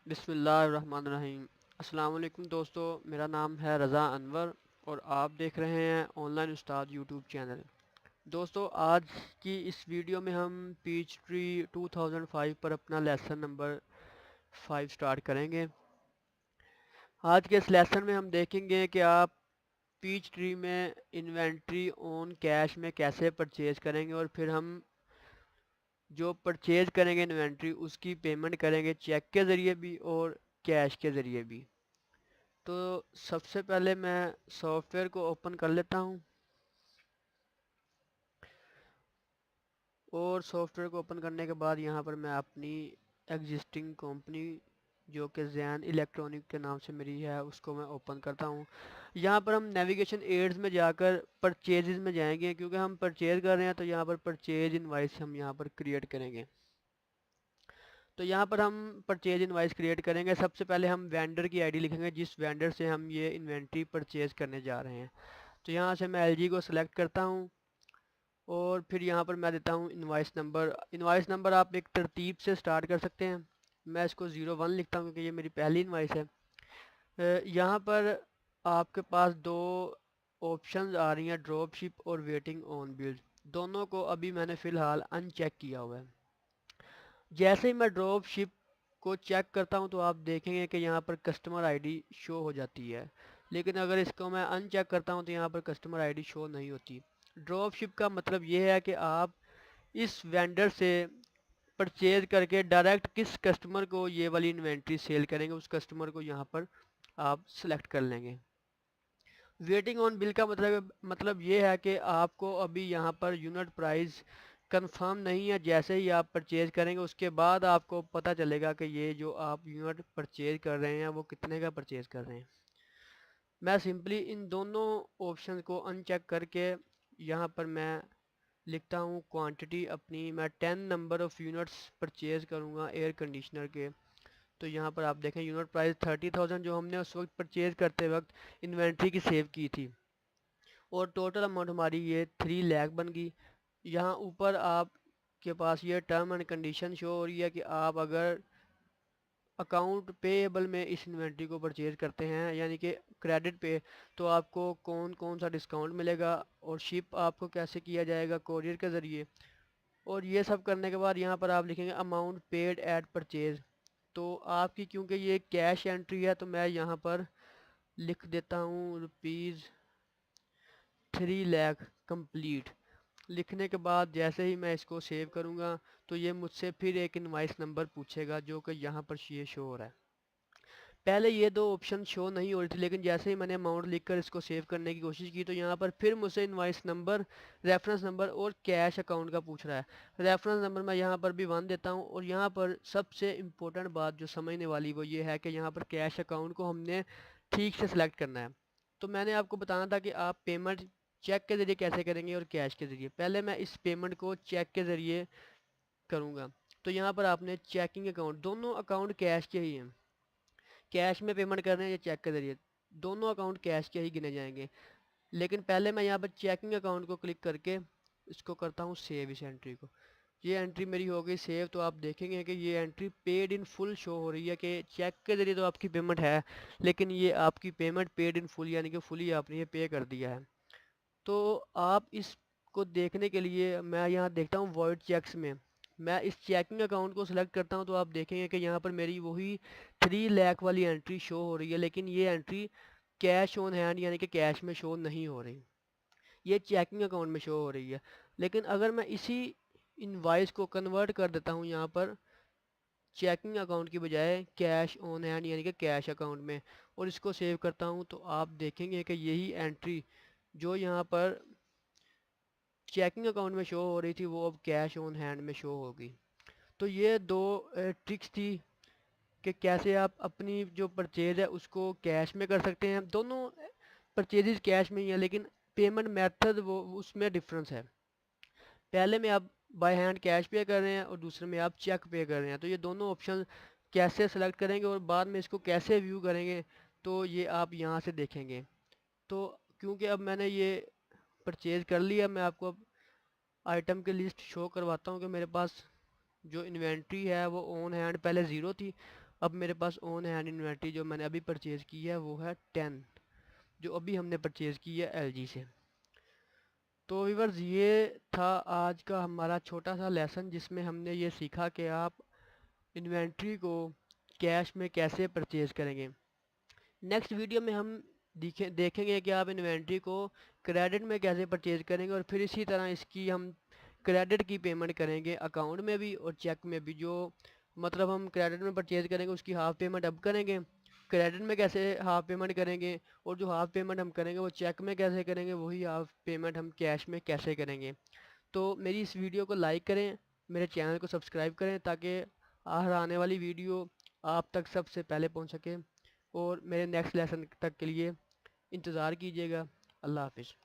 बिस्मिल्लाहिर्रहमानिर्रहीम। अस्सलाम वालेकुम दोस्तों, मेरा नाम है रज़ा अनवर और आप देख रहे हैं ऑनलाइन उस्ताद यूट्यूब चैनल। दोस्तों, आज की इस वीडियो में हम पीच ट्री 2005 पर अपना लेसन नंबर 5 स्टार्ट करेंगे। आज के इस लेसन में हम देखेंगे कि आप पीच ट्री में इन्वेंट्री ऑन कैश में कैसे परचेज़ करेंगे और फिर हम जो परचेज़ करेंगे इन्वेंट्री उसकी पेमेंट करेंगे चेक के ज़रिए भी और कैश के ज़रिए भी। तो सबसे पहले मैं सॉफ्टवेयर को ओपन कर लेता हूँ और सॉफ्टवेयर को ओपन करने के बाद यहाँ पर मैं अपनी एग्जिस्टिंग कंपनी जो कि जैन इलेक्ट्रॉनिक के नाम से मेरी है उसको मैं ओपन करता हूँ। यहाँ पर हम नेविगेशन एड्स में जाकर परचेजेस में जाएंगे, क्योंकि हम परचेज कर रहे हैं तो यहाँ पर परचेज इनवाइस हम यहाँ पर क्रिएट करेंगे। तो यहाँ पर हम परचेज इनवाइस क्रिएट करेंगे। सबसे पहले हम वेंडर की आईडी लिखेंगे जिस वेंडर से हम ये इन्वेंट्री परचेज करने जा रहे हैं। तो यहाँ से मैं एलजी को सिलेक्ट करता हूँ और फिर यहाँ पर मैं देता हूँ इनवाइस नंबर। इनवाइस नंबर आप एक तरतीब से स्टार्ट कर सकते हैं। मैं इसको 01 लिखता हूँ क्योंकि ये मेरी पहली इनवाइस है। यहाँ पर आपके पास दो ऑप्शंस आ रही हैं, ड्रॉप शिप और वेटिंग ऑन बिल्ड। दोनों को अभी मैंने फ़िलहाल अनचेक किया हुआ है। जैसे ही मैं ड्रॉप शिप को चेक करता हूँ तो आप देखेंगे कि यहाँ पर कस्टमर आईडी शो हो जाती है, लेकिन अगर इसको मैं अनचेक करता हूँ तो यहाँ पर कस्टमर आईडी शो नहीं होती। ड्रॉप शिप का मतलब ये है कि आप इस वेंडर से परचेज करके डायरेक्ट किस कस्टमर को ये वाली इन्वेंट्री सेल करेंगे उस कस्टमर को यहाँ पर आप सेलेक्ट कर लेंगे। वेटिंग ऑन बिल का मतलब ये है कि आपको अभी यहाँ पर यूनिट प्राइस कंफर्म नहीं है। जैसे ही आप परचेज करेंगे उसके बाद आपको पता चलेगा कि ये जो आप यूनिट परचेज कर रहे हैं वो कितने का परचेज कर रहे हैं। मैं सिंपली इन दोनों ऑप्शन को अनचेक करके यहाँ पर मैं लिखता हूँ क्वांटिटी अपनी, मैं 10 नंबर ऑफ़ यूनिट्स परचेज करूँगा एयर कंडीशनर के। तो यहाँ पर आप देखें यूनिट प्राइस 30,000 जो हमने उस वक्त परचेज करते वक्त इन्वेंट्री की सेव की थी, और टोटल अमाउंट हमारी ये 3 लाख बन गई। यहाँ ऊपर आपके पास ये टर्म एंड कंडीशन शो हो रही है कि आप अगर अकाउंट पेएबल में इस इन्वेंट्री को परचेज करते हैं यानी कि क्रेडिट पे, तो आपको कौन कौन सा डिस्काउंट मिलेगा और शिप आपको कैसे किया जाएगा, कोरियर के ज़रिए। और ये सब करने के बाद यहाँ पर आप लिखेंगे अमाउंट पेड एट परचेज। तो आपकी क्योंकि ये कैश एंट्री है तो मैं यहाँ पर लिख देता हूँ ₹3 लाख कंप्लीट। लिखने के बाद जैसे ही मैं इसको सेव करूँगा तो ये मुझसे फिर एक इनवाइस नंबर पूछेगा जो कि यहाँ पर ये शो हो रहा है। पहले ये दो ऑप्शन शो नहीं हो रही थी, लेकिन जैसे ही मैंने अमाउंट लिखकर इसको सेव करने की कोशिश की तो यहाँ पर फिर मुझसे इनवाइस नंबर, रेफरेंस नंबर और कैश अकाउंट का पूछ रहा है। रेफरेंस नंबर मैं यहाँ पर भी 1 देता हूँ और यहाँ पर सबसे इम्पोर्टेंट बात जो समझने वाली वो ये है कि यहाँ पर कैश अकाउंट को हमने ठीक से सिलेक्ट करना है। तो मैंने आपको बताना था कि आप पेमेंट चेक के ज़रिए कैसे करेंगे और कैश के ज़रिए। पहले मैं इस पेमेंट को चेक के ज़रिए करूँगा। तो यहाँ पर आपने चेकिंग अकाउंट, दोनों अकाउंट कैश के ही हैं, कैश में पेमेंट कर रहे हैं या चेक के ज़रिए, दोनों अकाउंट कैश के ही गिने जाएंगे। लेकिन पहले मैं यहाँ पर चेकिंग अकाउंट को क्लिक करके इसको करता हूँ सेव, इस एंट्री को। ये एंट्री मेरी हो गई सेव। तो आप देखेंगे कि ये entry paid in full show हो रही है कि चेक के ज़रिए तो आपकी पेमेंट है, लेकिन ये आपकी पेमेंट पेड इन फुल यानी कि फुली आपने ये पे कर दिया है। तो आप इसको देखने के लिए मैं यहाँ देखता हूँ वॉइड चेक्स में, मैं इस चेकिंग अकाउंट को सिलेक्ट करता हूँ तो आप देखेंगे कि यहाँ पर मेरी वही 3 लाख वाली एंट्री शो हो रही है, लेकिन ये एंट्री कैश ऑन हैंड यानी कि कैश में शो नहीं हो रही, ये चेकिंग अकाउंट में शो हो रही है। लेकिन अगर मैं इसी इनवाइस को कन्वर्ट कर देता हूँ यहाँ पर चेकिंग अकाउंट की बजाय कैश ऑन हैंड यानी कि कैश अकाउंट में, और इसको सेव करता हूँ, तो आप देखेंगे कि यही एंट्री जो यहाँ पर चेकिंग अकाउंट में शो हो रही थी वो अब कैश ऑन हैंड में शो होगी। तो ये दो ट्रिक्स थी कि कैसे आप अपनी जो परचेज है उसको कैश में कर सकते हैं। दोनों परचेजेस कैश में ही है, लेकिन पेमेंट मेथड वो उसमें डिफरेंस है। पहले में आप बाय हैंड कैश पे कर रहे हैं और दूसरे में आप चेक पे कर रहे हैं। तो ये दोनों ऑप्शन कैसे सेलेक्ट करेंगे और बाद में इसको कैसे व्यू करेंगे तो ये आप यहाँ से देखेंगे। तो क्योंकि अब मैंने ये परचेज कर लिया, मैं आपको अब आइटम की लिस्ट शो करवाता हूँ कि मेरे पास जो इन्वेंट्री है वो ऑन हैंड पहले ज़ीरो थी, अब मेरे पास ऑन हैंड इन्वेंट्री जो मैंने अभी परचेज़ की है वो है 10, जो अभी हमने परचेज़ की है एलजी से। तो व्यूअर्स ये था आज का हमारा छोटा सा लेसन, जिसमें हमने ये सीखा कि आप इन्वेंट्री को कैश में कैसे परचेज़ करेंगे। नेक्स्ट वीडियो में हम देखेंगे कि आप इन्वेंट्री को क्रेडिट में कैसे परचेज़ करेंगे, और फिर इसी तरह इसकी हम क्रेडिट की पेमेंट करेंगे अकाउंट में भी और चेक में भी। जो मतलब हम क्रेडिट में परचेज़ करेंगे उसकी हाफ़ पेमेंट अब करेंगे, क्रेडिट में कैसे हाफ़ पेमेंट करेंगे, और जो हाफ़ पेमेंट हम करेंगे वो चेक में कैसे करेंगे, वही हाफ़ पेमेंट हम कैश में कैसे करेंगे। तो मेरी इस वीडियो को लाइक करें, मेरे चैनल को सब्सक्राइब करें, ताकि हर आने वाली वीडियो आप तक सबसे पहले पहुंच सके, और मेरे नेक्स्ट लेसन तक के लिए इंतज़ार कीजिएगा। अल्लाह हाफ़िज़।